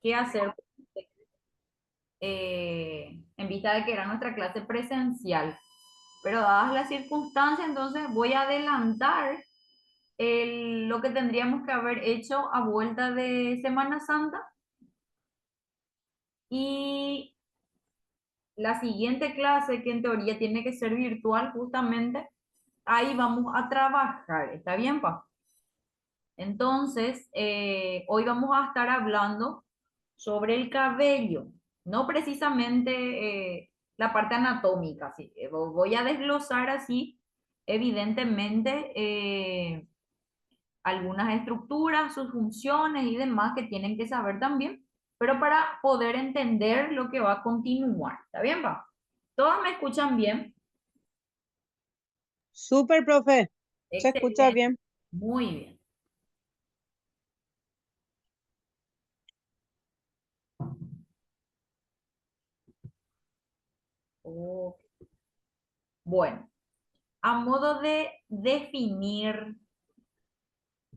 qué hacer en vista de que era nuestra clase presencial. Pero dadas las circunstancias, entonces voy a adelantar lo que tendríamos que haber hecho a vuelta de Semana Santa y la siguiente clase, que en teoría tiene que ser virtual justamente, ahí vamos a trabajar. ¿Está bien, pa? Entonces, hoy vamos a estar hablando sobre el cabello, no precisamente la parte anatómica, sí. Voy a desglosar así, evidentemente, algunas estructuras, sus funciones y demás que tienen que saber también, pero para poder entender lo que va a continuar. ¿Está bien, pa? ¿Todos me escuchan bien? Súper, profe. Se escucha Excelente, bien. muy bien. Ok. Bueno, a modo de definir,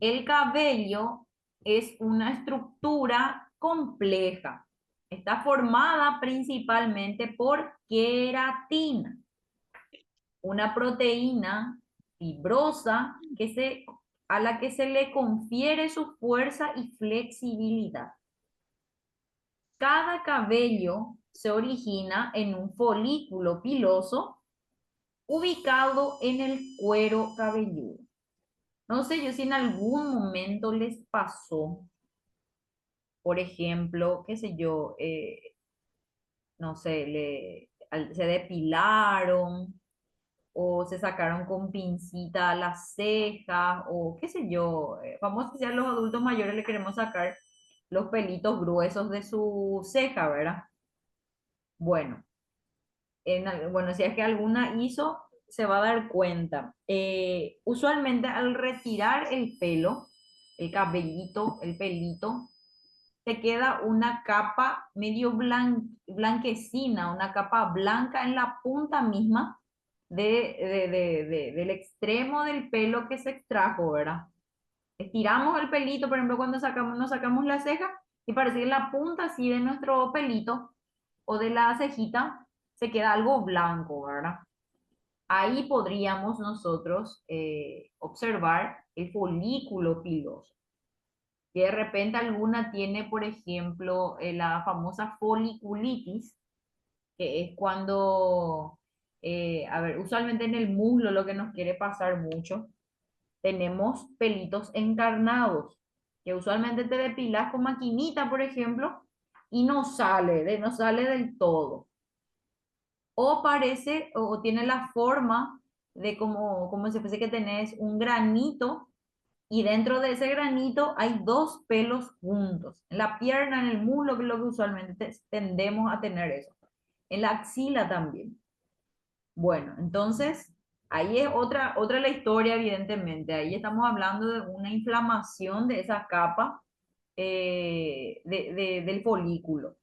el cabello es una estructura compleja. Está formada principalmente por queratina, una proteína fibrosa a la que se le confiere su fuerza y flexibilidad. Cada cabello se origina en un folículo piloso ubicado en el cuero cabelludo. No sé yo si en algún momento les pasó, por ejemplo, qué sé yo, no sé, se depilaron o se sacaron con pincita las cejas o qué sé yo, vamos a decir a los adultos mayores le queremos sacar los pelitos gruesos de su ceja, ¿verdad? Bueno, bueno, si es que alguna hizo, se va a dar cuenta. Usualmente al retirar el pelo, el cabellito, el pelito, te queda una capa medio blanquecina, una capa blanca en la punta misma del extremo del pelo que se extrajo, ¿verdad? Estiramos el pelito, por ejemplo, cuando nos sacamos la ceja y parece que la punta así de nuestro pelito o de la cejita se queda algo blanco, ¿verdad? Ahí podríamos nosotros observar el folículo piloso, que de repente alguna tiene, por ejemplo, la famosa foliculitis, que es cuando, a ver, usualmente en el muslo lo que nos quiere pasar mucho, tenemos pelitos encarnados, que usualmente te depilas con maquinita, por ejemplo, y no sale del todo. O parece, o tiene la forma de como si fuese que tenés un granito y dentro de ese granito hay dos pelos juntos. En la pierna, en el muslo, que es lo que usualmente tendemos a tener eso. En la axila también. Bueno, entonces, ahí es otra la historia, evidentemente. Ahí estamos hablando de una inflamación de esa capa del folículo.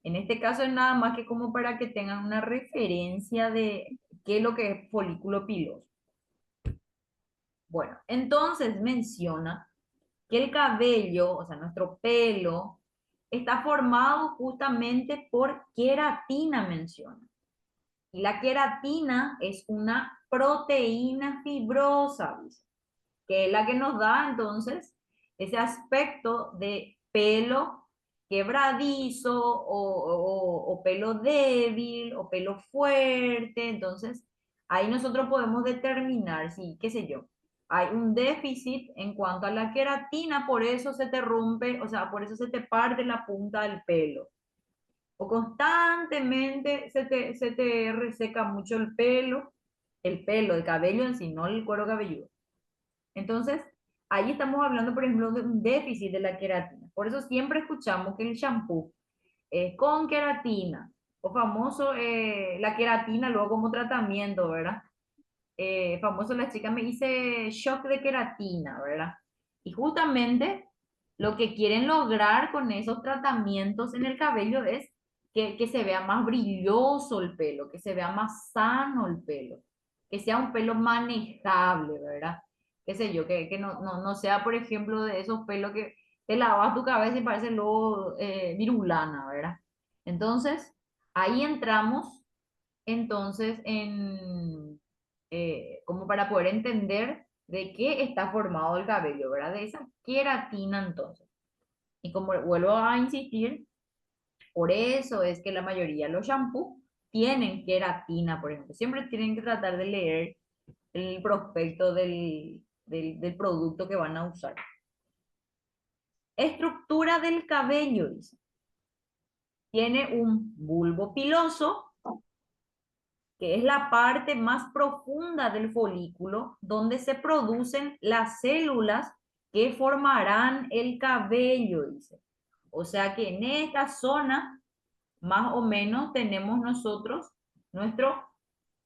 En este caso es nada más que como para que tengan una referencia de qué es lo que es folículo piloso. Bueno, entonces menciona que el cabello, o sea, nuestro pelo, está formado justamente por queratina, menciona. Y la queratina es una proteína fibrosa, dice, que es la que nos da entonces ese aspecto de pelo quebradizo o pelo débil o pelo fuerte. Entonces, ahí nosotros podemos determinar si, qué sé yo, hay un déficit en cuanto a la queratina, por eso se te rompe, o sea, por eso se te parte la punta del pelo o constantemente se te reseca mucho el pelo, el cabello en sí, no el cuero cabelludo. Entonces, ahí estamos hablando, por ejemplo, de un déficit de la queratina. Por eso siempre escuchamos que el shampoo es con queratina, o famoso la queratina luego como tratamiento, ¿verdad? Famoso la chica me dice shock de queratina, ¿verdad? Y justamente lo que quieren lograr con esos tratamientos en el cabello es que se vea más brilloso el pelo, que se vea más sano el pelo, que sea un pelo manejable, ¿verdad? Qué sé yo, que no sea, por ejemplo, de esos pelos te lavas tu cabeza y parece luego virulana, ¿verdad? Entonces, ahí entramos entonces como para poder entender de qué está formado el cabello, ¿verdad? De esa queratina entonces. Y como vuelvo a insistir, por eso es que la mayoría de los shampoos tienen queratina, por ejemplo. Siempre tienen que tratar de leer el prospecto del producto que van a usar. Estructura del cabello, dice. Tiene un bulbo piloso, que es la parte más profunda del folículo, donde se producen las células que formarán el cabello, dice. O sea que en esta zona, más o menos, tenemos nosotros nuestro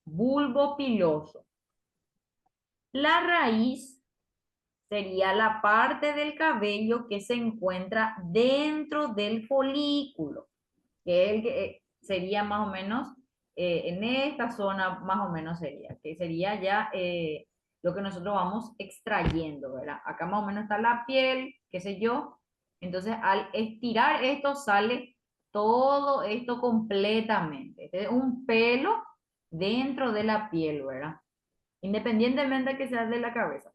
bulbo piloso. La raíz sería la parte del cabello que se encuentra dentro del folículo, que, es el que sería más o menos en esta zona, más o menos sería, que sería ya lo que nosotros vamos extrayendo, ¿verdad? Acá más o menos está la piel, qué sé yo. Entonces, al estirar esto, sale todo esto completamente. Este es un pelo dentro de la piel, ¿verdad? Independientemente de que sea de la cabeza.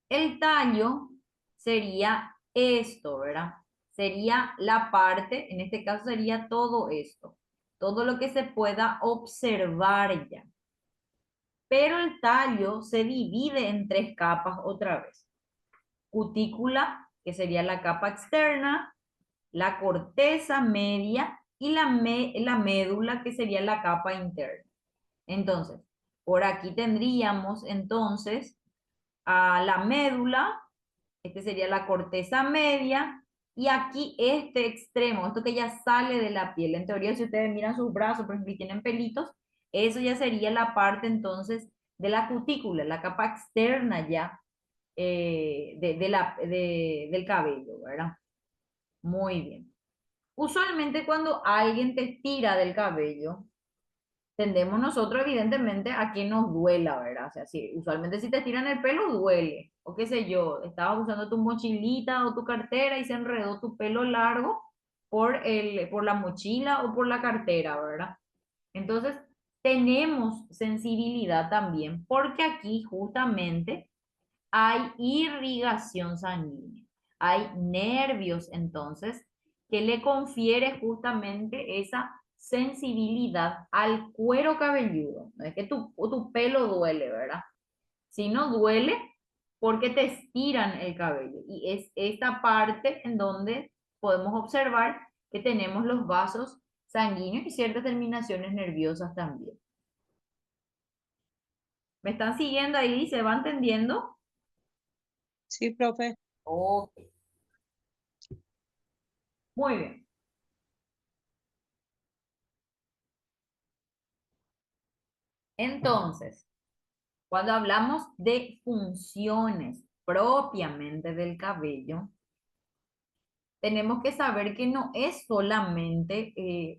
El tallo sería esto, ¿verdad? Sería la parte, en este caso sería todo esto, todo lo que se pueda observar ya. Pero el tallo se divide en tres capas otra vez. Cutícula, que sería la capa externa, la corteza media y la médula, que sería la capa interna. Entonces, por aquí tendríamos entonces a la médula, este sería la corteza media, y aquí este extremo, esto que ya sale de la piel. En teoría, si ustedes miran sus brazos, por ejemplo, y tienen pelitos, eso ya sería la parte entonces de la cutícula, la capa externa ya del cabello, ¿verdad? Muy bien. Usualmente cuando alguien te tira del cabello, tendemos nosotros evidentemente a que nos duela, ¿verdad? O sea, si, usualmente si te tiran el pelo duele, o qué sé yo, estabas usando tu mochilita o tu cartera y se enredó tu pelo largo por la mochila o por la cartera, ¿verdad? Entonces, tenemos sensibilidad también, porque aquí justamente hay irrigación sanguínea, hay nervios entonces que le confiere justamente esa sensibilidad al cuero cabelludo. No es que tu pelo duele, ¿verdad? Si no duele, porque te estiran el cabello. Y es esta parte en donde podemos observar que tenemos los vasos sanguíneos y ciertas terminaciones nerviosas también. ¿Me están siguiendo ahí? ¿Se va entendiendo? Sí, profe. Ok, muy bien. Entonces, cuando hablamos de funciones propiamente del cabello, tenemos que saber que no es solamente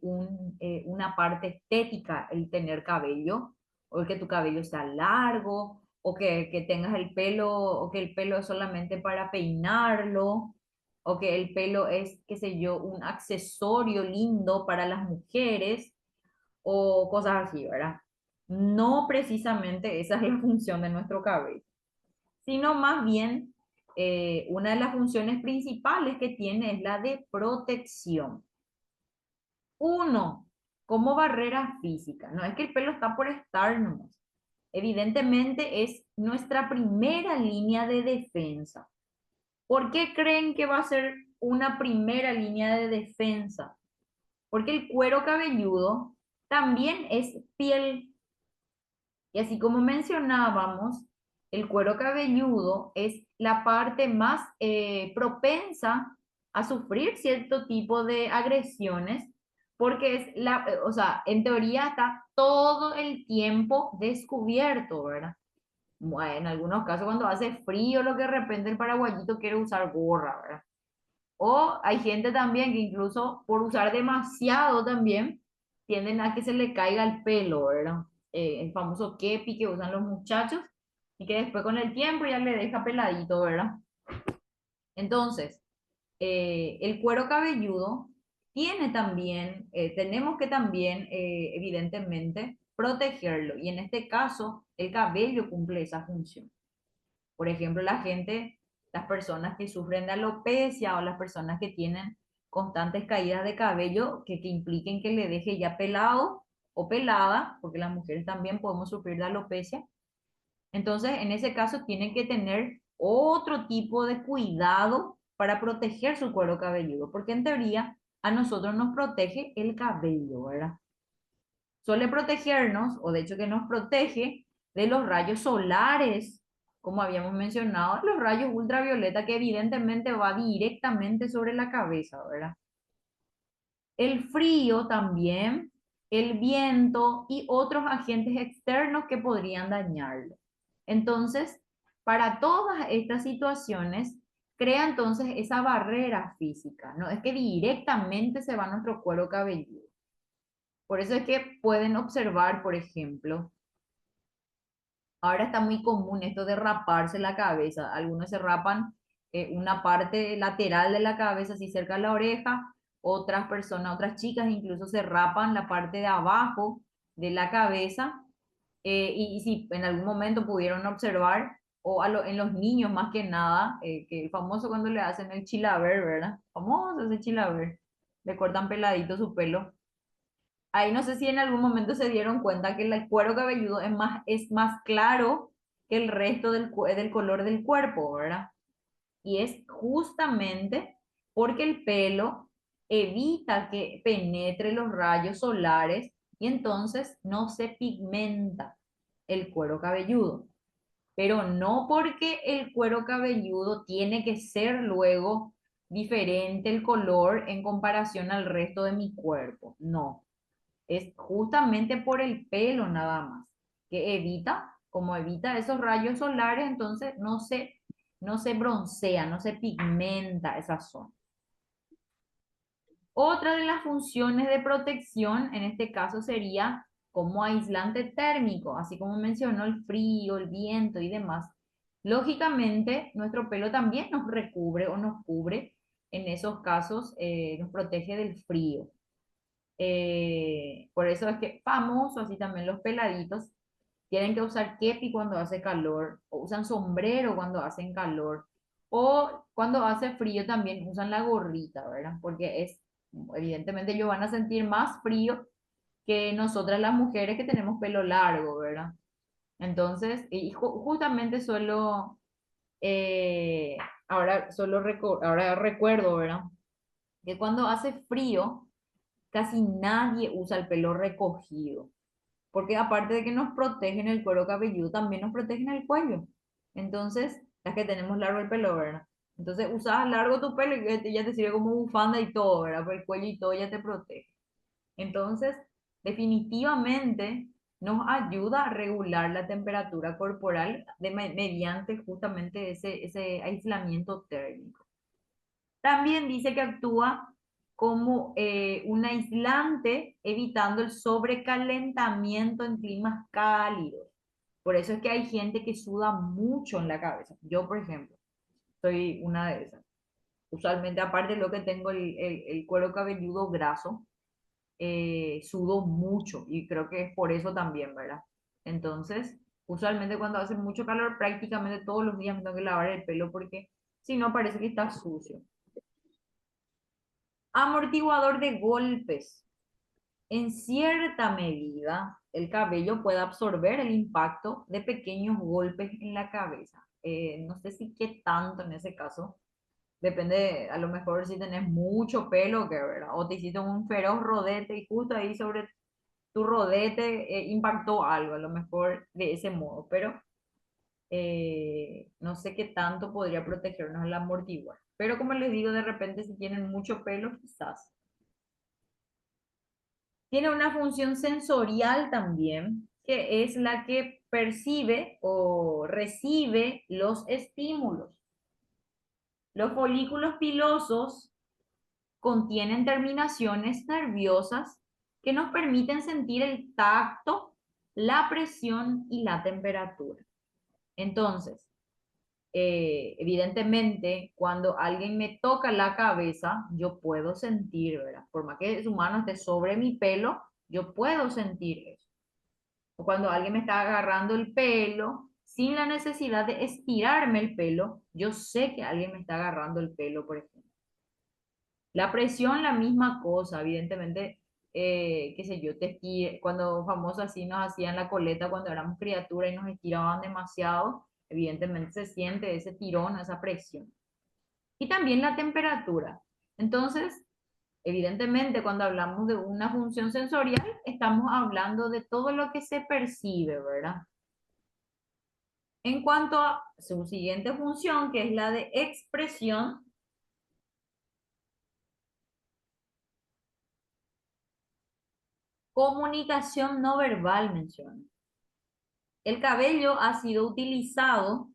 una parte estética el tener cabello, o el que tu cabello sea largo, o que tengas el pelo, o que el pelo es solamente para peinarlo, o que el pelo es, qué sé yo, un accesorio lindo para las mujeres, o cosas así, ¿verdad? No precisamente esa es la función de nuestro cabello, sino más bien una de las funciones principales que tiene es la de protección. Uno, como barrera física, no es que el pelo está por estar nomás. Evidentemente es nuestra primera línea de defensa. ¿Por qué creen que va a ser una primera línea de defensa? Porque el cuero cabelludo también es piel. Y así como mencionábamos, el cuero cabelludo es la parte más propensa a sufrir cierto tipo de agresiones, porque es o sea, en teoría está todo el tiempo descubierto, ¿verdad? Bueno, en algunos casos cuando hace frío, lo que de repente el paraguayito quiere usar gorra, ¿verdad? O hay gente también que incluso por usar demasiado también tienden a que se le caiga el pelo, ¿verdad? El famoso kepi que usan los muchachos y que después con el tiempo ya le deja peladito, ¿verdad? Entonces, el cuero cabelludo tiene también, tenemos que también, evidentemente, protegerlo. Y en este caso, el cabello cumple esa función. Por ejemplo, las personas que sufren de alopecia o las personas que tienen constantes caídas de cabello que impliquen que le deje ya pelado o pelada, porque las mujeres también podemos sufrir de alopecia. Entonces, en ese caso, tienen que tener otro tipo de cuidado para proteger su cuero cabelludo, porque en teoría a nosotros nos protege el cabello, ¿verdad? Suele protegernos, o de hecho que nos protege de los rayos solares, como habíamos mencionado, los rayos ultravioleta que evidentemente va directamente sobre la cabeza, ¿verdad? El frío también, el viento y otros agentes externos que podrían dañarlo. Entonces, para todas estas situaciones, crea entonces esa barrera física, no es que directamente se va a nuestro cuero cabelludo. Por eso es que pueden observar, por ejemplo, ahora está muy común esto de raparse la cabeza. Algunos se rapan una parte lateral de la cabeza, así cerca de la oreja. Otras personas, otras chicas incluso se rapan la parte de abajo de la cabeza. Y si en algún momento pudieron observar, o en los niños más que nada, que el famoso cuando le hacen el chilaver, ¿verdad? Famoso ese chilaver. Le cortan peladito su pelo. Ahí no sé si en algún momento se dieron cuenta que el cuero cabelludo es más claro que el resto del color del cuerpo, ¿verdad? Y es justamente porque el pelo evita que penetre los rayos solares y entonces no se pigmenta el cuero cabelludo. Pero no porque el cuero cabelludo tiene que ser luego diferente el color en comparación al resto de mi cuerpo. No, es justamente por el pelo nada más, que evita, como evita esos rayos solares, entonces no se broncea, no se pigmenta esa zona. Otra de las funciones de protección en este caso sería como aislante térmico, así como mencionó el frío, el viento y demás. Lógicamente, nuestro pelo también nos recubre o nos cubre en esos casos, nos protege del frío. Por eso es que famoso, así también los peladitos tienen que usar kepi cuando hace calor, o usan sombrero cuando hacen calor, o cuando hace frío también usan la gorrita, ¿verdad? Porque evidentemente ellos van a sentir más frío que nosotras las mujeres que tenemos pelo largo, ¿verdad? Entonces, y justamente eh, ahora recuerdo, ¿verdad? Que cuando hace frío, casi nadie usa el pelo recogido, porque aparte de que nos protegen el cuero cabelludo, también nos protegen el cuello. Entonces, las que tenemos largo el pelo, ¿verdad? Entonces, usas largo tu pelo y ya te sirve como bufanda y todo, ¿verdad? Por el cuello y todo ya te protege. Entonces, definitivamente nos ayuda a regular la temperatura corporal mediante justamente ese aislamiento térmico. También dice que actúa como un aislante, evitando el sobrecalentamiento en climas cálidos. Por eso es que hay gente que suda mucho en la cabeza. Yo, por ejemplo, soy una de esas. Usualmente, aparte de lo que tengo el cuero cabelludo graso, sudo mucho y creo que es por eso también, ¿verdad? Entonces, usualmente cuando hace mucho calor, prácticamente todos los días me tengo que lavar el pelo porque si no parece que está sucio. Amortiguador de golpes. En cierta medida, el cabello puede absorber el impacto de pequeños golpes en la cabeza. No sé si qué tanto en ese caso. Depende, a lo mejor si tenés mucho pelo, que, ¿verdad? O te hiciste un feroz rodete y justo ahí sobre tu rodete impactó algo, a lo mejor de ese modo. Pero no sé qué tanto podría protegernos el amortiguar. Pero como les digo, de repente si tienen mucho pelo, quizás. Tiene una función sensorial también, que es la que percibe o recibe los estímulos. Los folículos pilosos contienen terminaciones nerviosas que nos permiten sentir el tacto, la presión y la temperatura. Entonces, Evidentemente, cuando alguien me toca la cabeza, yo puedo sentir, ¿verdad? Por más que su mano esté sobre mi pelo, yo puedo sentir eso. O cuando alguien me está agarrando el pelo, sin la necesidad de estirarme el pelo, yo sé que alguien me está agarrando el pelo, por ejemplo. La presión, la misma cosa, evidentemente, qué sé yo, cuando famosos así nos hacían la coleta cuando éramos criaturas y nos estiraban demasiado, evidentemente se siente ese tirón, esa presión. Y también la temperatura. Entonces, evidentemente, cuando hablamos de una función sensorial, estamos hablando de todo lo que se percibe, ¿verdad? En cuanto a su siguiente función, que es la de expresión, comunicación no verbal menciona. El cabello ha sido utilizado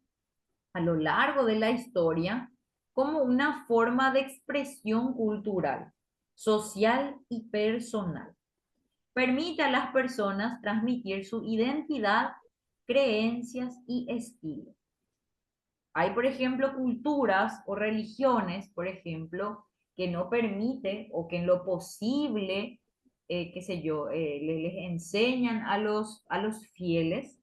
a lo largo de la historia como una forma de expresión cultural, social y personal. Permite a las personas transmitir su identidad, creencias y estilo. Hay, por ejemplo, culturas o religiones, por ejemplo, que no permite o que en lo posible, qué sé yo, les enseñan a los fieles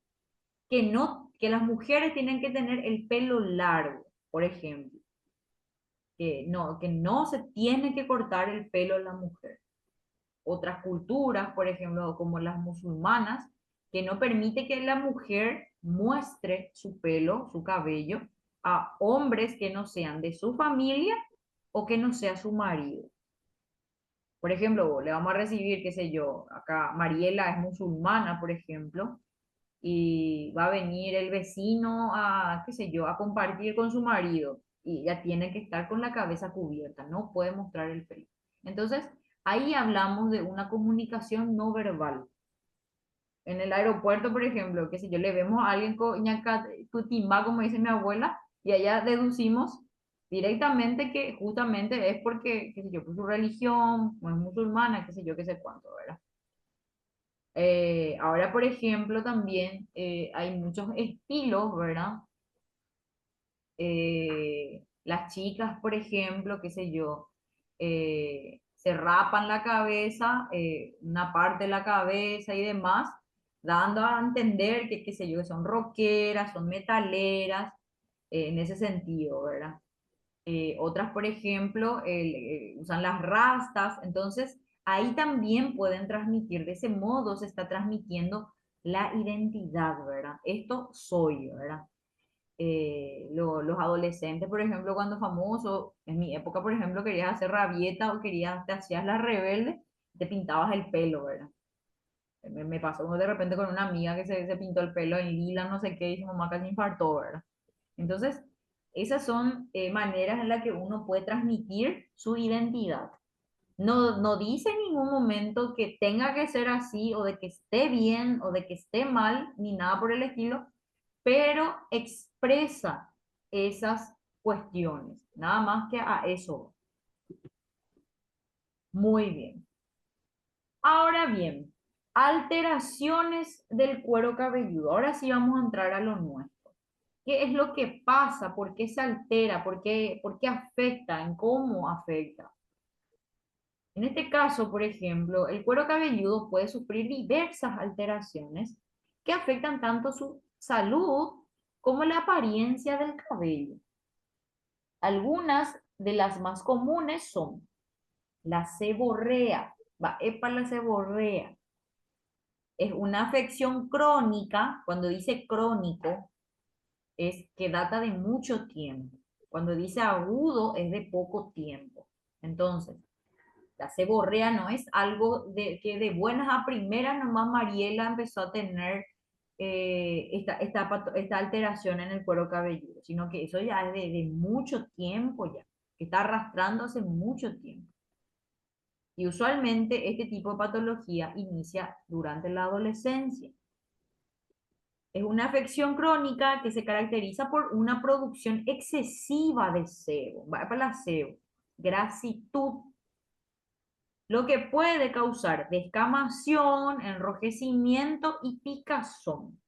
que no, que las mujeres tienen que tener el pelo largo, por ejemplo, que no se tiene que cortar el pelo a la mujer. Otras culturas, por ejemplo, como las musulmanas, que no permite que la mujer muestre su pelo, su cabello, a hombres que no sean de su familia o que no sea su marido. Por ejemplo, le vamos a recibir, qué sé yo, acá Mariela es musulmana, por ejemplo, y va a venir el vecino a, qué sé yo, a compartir con su marido y ya tiene que estar con la cabeza cubierta, no puede mostrar el pelo. Entonces, ahí hablamos de una comunicación no verbal. En el aeropuerto, por ejemplo, que si yo le vemos a alguien con cutimba, como dice mi abuela, y allá deducimos directamente que justamente es porque, qué sé yo, por su religión, o es musulmana, qué sé yo, qué sé cuánto, ¿verdad? Ahora, por ejemplo, también hay muchos estilos, ¿verdad? Las chicas, por ejemplo, qué sé yo, se rapan la cabeza, una parte de la cabeza y demás, dando a entender que, qué sé yo, que son rockeras, son metaleras, en ese sentido, ¿verdad? Otras, por ejemplo, usan las rastas, entonces ahí también pueden transmitir, de ese modo se está transmitiendo la identidad, ¿verdad? Esto soy, ¿verdad? Los adolescentes, por ejemplo, cuando famoso, en mi época, por ejemplo, querías hacer rabieta o querías, te hacías la rebelde, te pintabas el pelo, ¿verdad? Me pasó de repente con una amiga que se pintó el pelo en lila, no sé qué, y su mamá casi infartó, ¿verdad? Entonces, esas son maneras en las que uno puede transmitir su identidad. No, no dice en ningún momento que tenga que ser así o de que esté bien o de que esté mal, ni nada por el estilo, pero expresa esas cuestiones. Nada más que a eso. Muy bien. Ahora bien, alteraciones del cuero cabelludo. Ahora sí vamos a entrar a lo nuestro. ¿Qué es lo que pasa? ¿Por qué se altera? Por qué afecta? ¿En cómo afecta? En este caso, por ejemplo, el cuero cabelludo puede sufrir diversas alteraciones que afectan tanto su salud como la apariencia del cabello. Algunas de las más comunes son la seborrea, va, epa la seborrea. Es una afección crónica, cuando dice crónico, es que data de mucho tiempo. Cuando dice agudo, es de poco tiempo. Entonces, la seborrea no es algo que de buenas a primeras nomás Mariela empezó a tener esta alteración en el cuero cabelludo, sino que eso ya es de mucho tiempo ya, que está arrastrando hace mucho tiempo. Y usualmente este tipo de patología inicia durante la adolescencia. Es una afección crónica que se caracteriza por una producción excesiva de sebo, va para la sebo, grasitud, lo que puede causar descamación, enrojecimiento y picazón.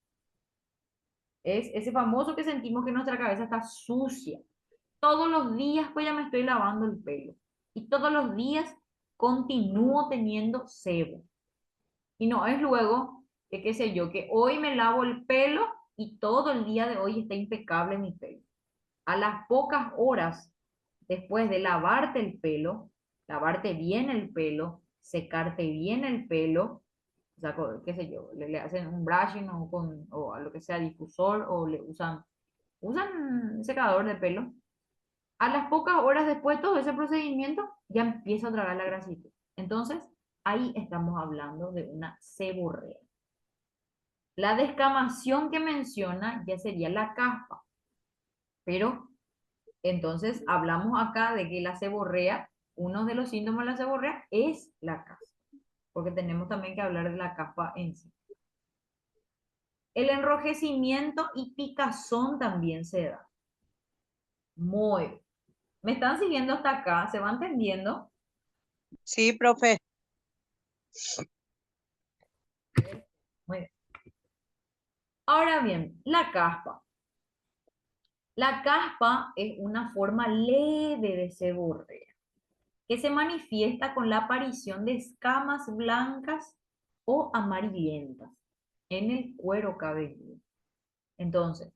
Es ese famoso que sentimos que nuestra cabeza está sucia. Todos los días pues ya me estoy lavando el pelo. Y todos los días continúo teniendo sebo. Y no es luego que, qué sé yo, que hoy me lavo el pelo y todo el día de hoy está impecable mi pelo. A las pocas horas después de lavarte el pelo, lavarte bien el pelo, secarte bien el pelo, o sea, qué sé yo, le hacen un brushing o a lo que sea difusor o le usan secador de pelo. A las pocas horas después de todo ese procedimiento ya empieza otra vez la grasitud. Entonces, ahí estamos hablando de una seborrea. La descamación que menciona ya sería la caspa, pero entonces hablamos acá de que la seborrea, uno de los síntomas de la seborrea es la caspa, porque tenemos también que hablar de la caspa en sí. El enrojecimiento y picazón también se da. Muy bien. ¿Me están siguiendo hasta acá? ¿Se va entendiendo? Sí, profe. Muy bien. Ahora bien, la caspa. La caspa es una forma leve de seborrea que se manifiesta con la aparición de escamas blancas o amarillentas en el cuero cabelludo. Entonces,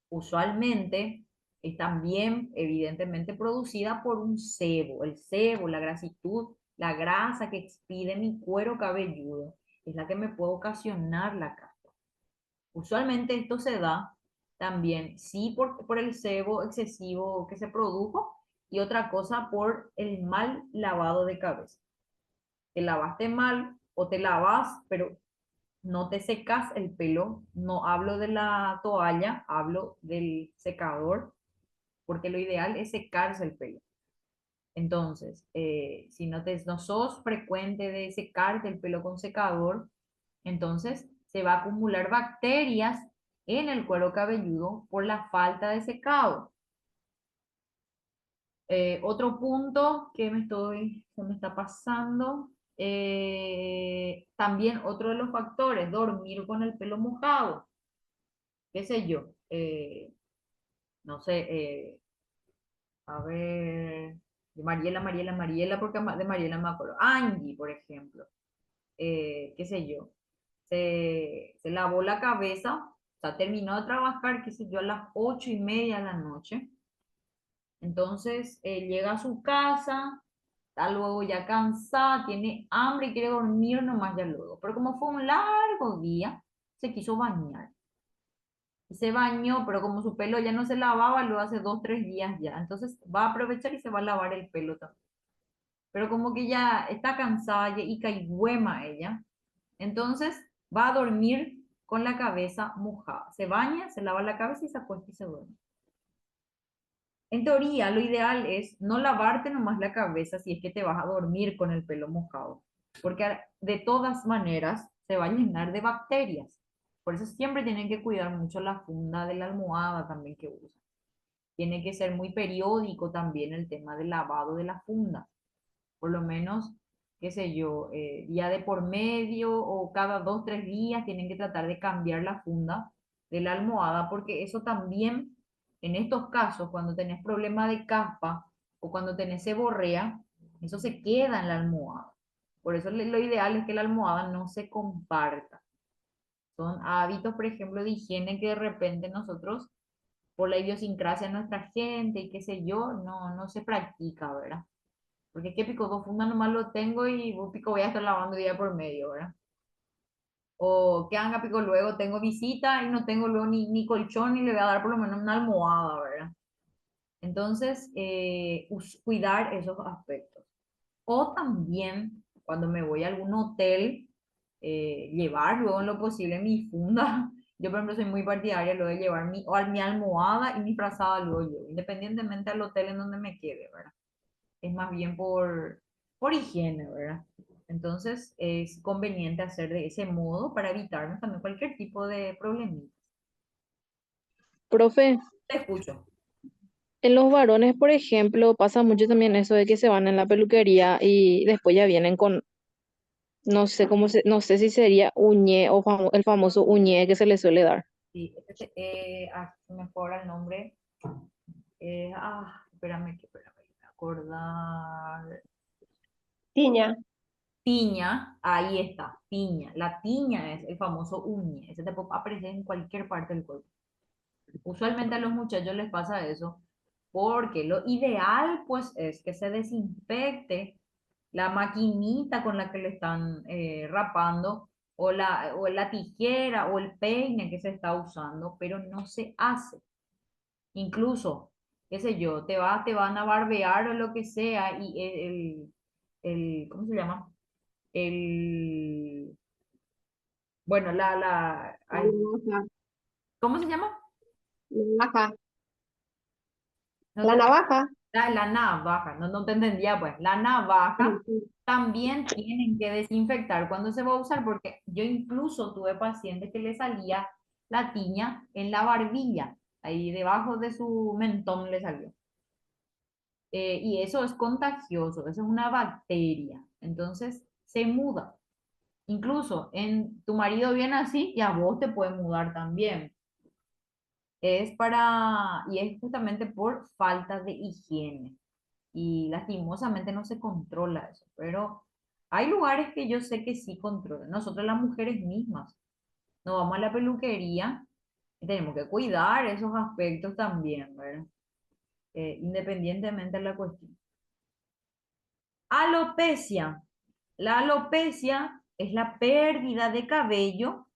usualmente es también evidentemente producida por un sebo. El sebo, la grasitud, la grasa que expide mi cuero cabelludo es la que me puede ocasionar la caspa. Usualmente esto se da también, sí, por el sebo excesivo que se produjo y otra cosa por el mal lavado de cabeza. Te lavaste mal o te lavas, pero no te secas el pelo. No hablo de la toalla, hablo del secador, porque lo ideal es secarse el pelo. Entonces, si no sos frecuente de secarte el pelo con secador, entonces se va a acumular bacterias en el cuero cabelludo por la falta de secado. Otro punto que se me está pasando, también otro de los factores, dormir con el pelo mojado, qué sé yo, no sé, a ver, de Mariela, porque de Mariela me acuerdo, Angie, por ejemplo, qué sé yo, se lavó la cabeza, o sea, terminó de trabajar, qué sé yo, a las 8:30 de la noche. Entonces llega a su casa, está luego ya cansada, tiene hambre y quiere dormir nomás ya luego. Pero como fue un largo día, se quiso bañar. Y se bañó, pero como su pelo ya no se lavaba, lo hace 2, 3 días ya. Entonces va a aprovechar y se va a lavar el pelo también. Pero como que ya está cansada y caigüema ella, entonces va a dormir con la cabeza mojada. Se baña, se lava la cabeza y se acuesta y se duerme. En teoría, lo ideal es no lavarte nomás la cabeza si es que te vas a dormir con el pelo mojado, porque de todas maneras se va a llenar de bacterias. Por eso siempre tienen que cuidar mucho la funda de la almohada también que usan. Tiene que ser muy periódico también el tema del lavado de la funda. Por lo menos, qué sé yo, día de por medio o cada 2, 3 días tienen que tratar de cambiar la funda de la almohada, porque eso también, en estos casos, cuando tenés problema de caspa o cuando tenés seborrea, eso se queda en la almohada. Por eso lo ideal es que la almohada no se comparta. Son hábitos, por ejemplo, de higiene que de repente nosotros, por la idiosincrasia de nuestra gente y qué sé yo, no se practica, ¿verdad? Porque es que pico dos fundas nomás lo tengo y vos pico voy a estar lavando día por medio, ¿verdad? O que haga pico luego tengo visita y no tengo luego ni colchón ni le voy a dar por lo menos una almohada, ¿verdad? Entonces, cuidar esos aspectos. O también, cuando me voy a algún hotel, llevar luego en lo posible mi funda. Yo, por ejemplo, soy muy partidaria luego de llevar mi almohada y mi frazada luego yo, independientemente del hotel en donde me quede, ¿verdad? Es más bien por higiene, ¿verdad? Entonces es conveniente hacer de ese modo para evitarnos también cualquier tipo de problemita. Profe, Te escucho. en los varones, por ejemplo, pasa mucho también eso de que se van en la peluquería y después ya vienen con, no sé no sé si sería uñé o el famoso uñé que se le suele dar. Sí, se me fue ahora el nombre. Espérame, me acordar. Tiña. Tiña, ahí está, tiña. La tiña es el famoso uñe. Ese te puede aparecer en cualquier parte del cuerpo. Usualmente a los muchachos les pasa eso, porque lo ideal pues es que se desinfecte la maquinita con la que le están rapando o la tijera o el peine que se está usando, pero no se hace. Incluso, qué sé yo, te van a barbear o lo que sea y ¿cómo se llama? El, bueno, La ay, navaja. ¿cómo se llama? Navaja. No La te, navaja. la navaja, no te entendía pues, la navaja también tienen que desinfectar cuando se va a usar, porque yo incluso tuve pacientes que le salía la tiña en la barbilla, ahí debajo de su mentón le salió. Y eso es contagioso, eso es una bacteria, entonces se muda. Incluso en tu marido viene así y a vos te puede mudar también. Y es justamente por falta de higiene. Y lastimosamente no se controla eso, pero hay lugares que yo sé que sí controlan. Nosotros las mujeres mismas nos vamos a la peluquería y tenemos que cuidar esos aspectos también, ¿verdad? Independientemente de la cuestión. Alopecia. La alopecia es la pérdida de cabello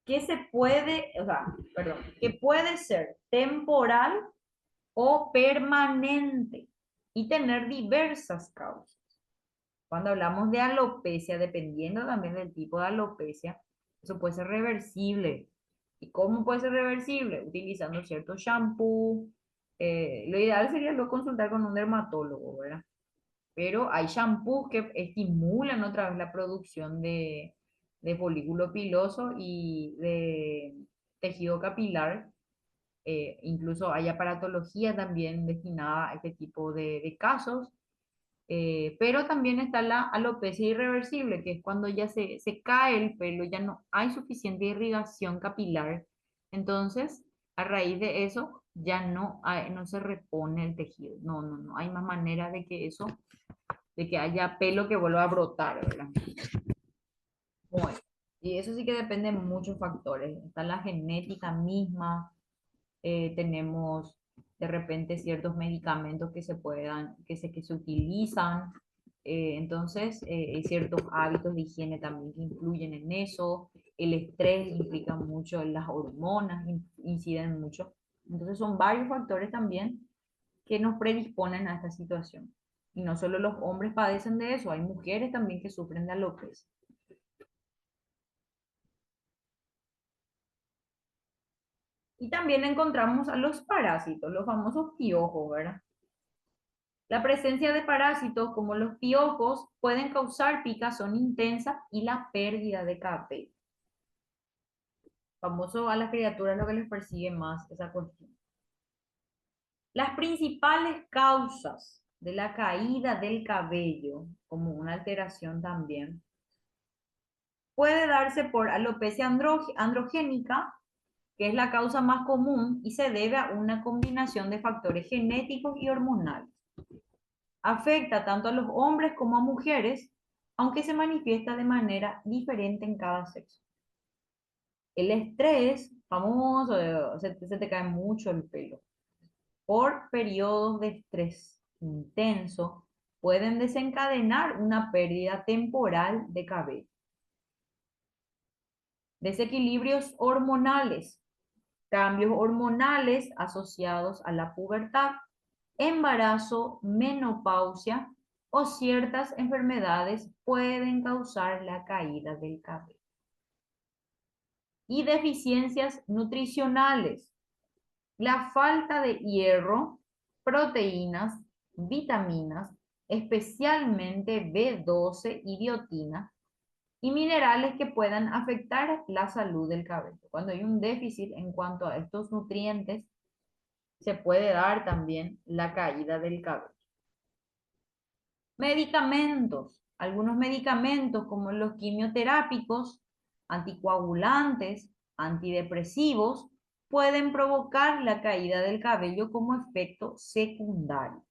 que se puede, o sea, perdón, que puede ser temporal o permanente y tener diversas causas. Cuando hablamos de alopecia, dependiendo también del tipo de alopecia, eso puede ser reversible. ¿Y cómo puede ser reversible? Utilizando cierto shampoo. Lo ideal sería luego consultar con un dermatólogo, ¿verdad? Pero hay shampoos que estimulan otra vez la producción de folículo piloso y de tejido capilar. Incluso hay aparatología también destinada a este tipo de casos. Pero también está la alopecia irreversible, que es cuando ya se cae el pelo, ya no hay suficiente irrigación capilar. Entonces, a raíz de eso, ya no se repone el tejido. No hay más manera de que de que haya pelo que vuelva a brotar, ¿verdad? Bueno, y eso sí que depende de muchos factores. Está la genética misma, tenemos de repente ciertos medicamentos que se puedan, que se utilizan, entonces hay ciertos hábitos de higiene también que influyen en eso, el estrés implica mucho, las hormonas inciden mucho, entonces son varios factores también que nos predisponen a esta situación. Y no solo los hombres padecen de eso, hay mujeres también que sufren de alopecia. Y también encontramos a los parásitos, los famosos piojos, ¿verdad? La presencia de parásitos como los piojos pueden causar picazón intensa y la pérdida de cabello. Famoso a las criaturas lo que les persigue más esa cuestión. Las principales causas de la caída del cabello, como una alteración también, puede darse por alopecia androgénica, que es la causa más común y se debe a una combinación de factores genéticos y hormonales. Afecta tanto a los hombres como a mujeres, aunque se manifiesta de manera diferente en cada sexo. El estrés, famoso, se te cae mucho el pelo. Por periodos de estrés intenso, pueden desencadenar una pérdida temporal de cabello. Desequilibrios hormonales, cambios hormonales asociados a la pubertad, embarazo, menopausia o ciertas enfermedades pueden causar la caída del cabello. Y deficiencias nutricionales. La falta de hierro, proteínas, vitaminas, especialmente B12 y biotina, y minerales que puedan afectar la salud del cabello. Cuando hay un déficit en cuanto a estos nutrientes, se puede dar también la caída del cabello. Medicamentos. Algunos medicamentos como los quimioterápicos, anticoagulantes antidepresivos pueden provocar la caída del cabello como efecto secundario.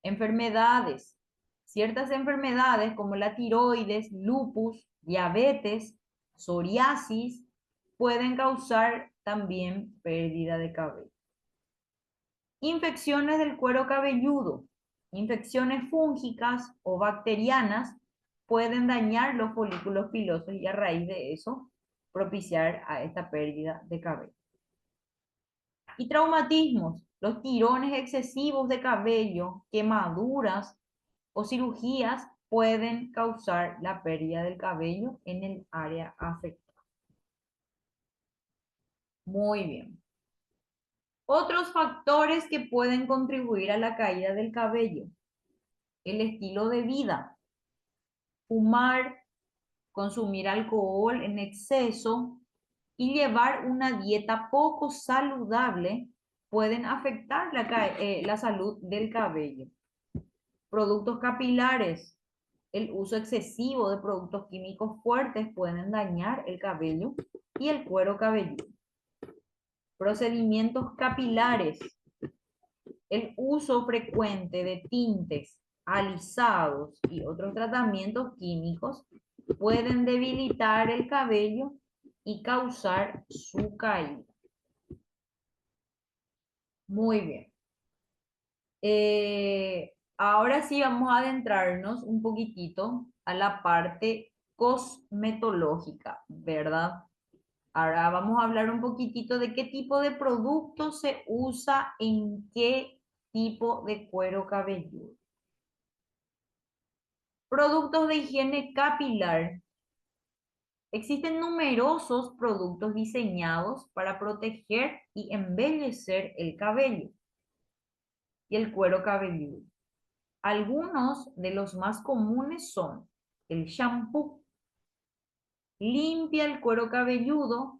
Enfermedades. Ciertas enfermedades como la tiroides, lupus, diabetes, psoriasis, pueden causar también pérdida de cabello. Infecciones del cuero cabelludo. Infecciones fúngicas o bacterianas pueden dañar los folículos pilosos y a raíz de eso propiciar a esta pérdida de cabello. Y traumatismos, los tirones excesivos de cabello, quemaduras o cirugías pueden causar la pérdida del cabello en el área afectada. Muy bien. Otros factores que pueden contribuir a la caída del cabello. El estilo de vida. Fumar, consumir alcohol en exceso y llevar una dieta poco saludable pueden afectar la salud del cabello. Productos capilares. El uso excesivo de productos químicos fuertes pueden dañar el cabello y el cuero cabelludo. Procedimientos capilares. El uso frecuente de tintes, alisados y otros tratamientos químicos pueden debilitar el cabello y causar su caída. Muy bien. Ahora sí vamos a adentrarnos un poquitito a la parte cosmetológica, ¿verdad? Ahora vamos a hablar un poquitito de qué tipo de producto se usa en qué tipo de cuero cabelludo. Productos de higiene capilar. Existen numerosos productos diseñados para proteger y embellecer el cabello y el cuero cabelludo. Algunos de los más comunes son el shampoo, limpia el cuero cabelludo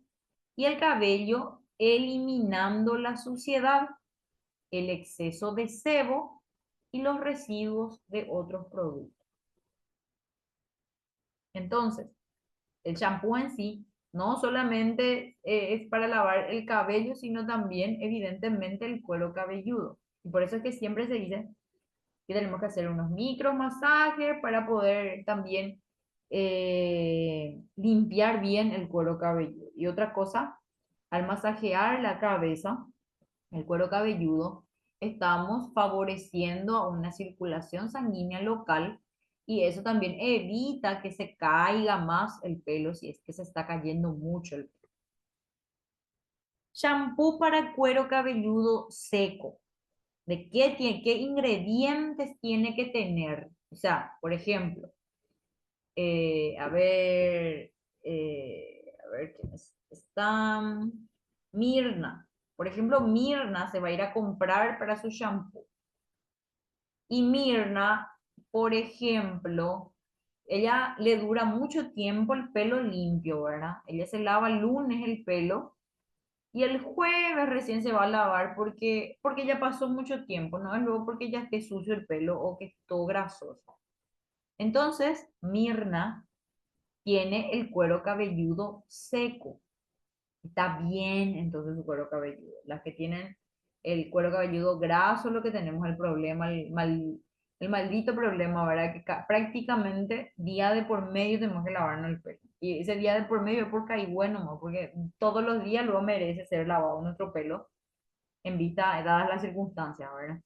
y el cabello eliminando la suciedad, el exceso de sebo y los residuos de otros productos. Entonces, el champú en sí no solamente es para lavar el cabello, sino también evidentemente el cuero cabelludo. Y por eso es que siempre se dice que tenemos que hacer unos micromasajes para poder también limpiar bien el cuero cabelludo. Y otra cosa, al masajear la cabeza, el cuero cabelludo, estamos favoreciendo a una circulación sanguínea local y eso también evita que se caiga más el pelo si es que se está cayendo mucho el pelo. Shampoo para cuero cabelludo seco. ¿Qué ingredientes tiene que tener? O sea, por ejemplo, a ver, ¿quiénes están? Mirna. Por ejemplo, Mirna se va a ir a comprar para su shampoo. Y Mirna, por ejemplo, ella le dura mucho tiempo el pelo limpio, ¿verdad? Ella se lava el lunes el pelo y el jueves recién se va a lavar porque ya pasó mucho tiempo, no es luego porque ya esté sucio el pelo o que esté grasoso. Entonces, Mirna tiene el cuero cabelludo seco. Está bien entonces su cuero cabelludo. Las que tienen el cuero cabelludo graso, lo que tenemos el problema, el maldito problema, ¿verdad? Que prácticamente día de por medio tenemos que lavarnos el pelo. Y ese día de por medio es porque hay bueno, ¿no? Porque todos los días luego merece ser lavado nuestro pelo en vista, dadas las circunstancias, ¿verdad?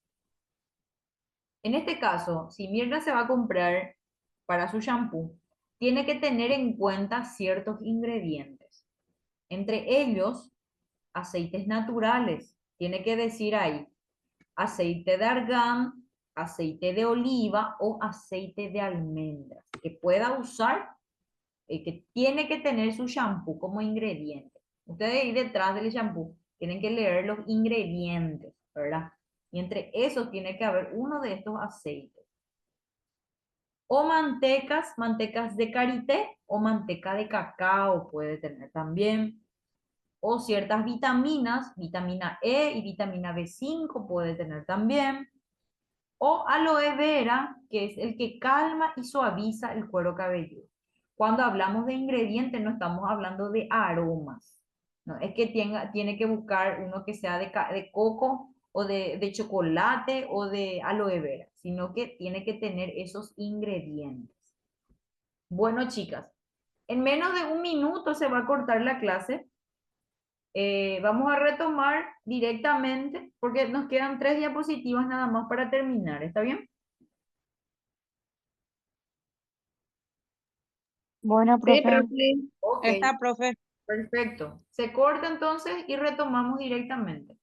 En este caso, si Mirna se va a comprar para su shampoo, tiene que tener en cuenta ciertos ingredientes. Entre ellos, aceites naturales. Tiene que decir ahí, aceite de argán, aceite de oliva o aceite de almendras. Que pueda usar, que tiene que tener su shampoo como ingrediente. Ustedes ahí detrás del shampoo tienen que leer los ingredientes, ¿verdad? Y entre esos tiene que haber uno de estos aceites. O mantecas de karité o manteca de cacao puede tener también. O ciertas vitaminas, vitamina E y vitamina B5 puede tener también. O aloe vera, que es el que calma y suaviza el cuero cabelludo. Cuando hablamos de ingredientes no estamos hablando de aromas. No, es que tiene que buscar uno que sea de coco o de chocolate o de aloe vera, sino que tiene que tener esos ingredientes. Bueno, chicas, en menos de un minuto se va a cortar la clase. Vamos a retomar directamente porque nos quedan 3 diapositivas nada más para terminar. ¿Está bien? Bueno, Sí, profe. profe. Ok, Está, profe. perfecto. Se corta entonces y retomamos directamente.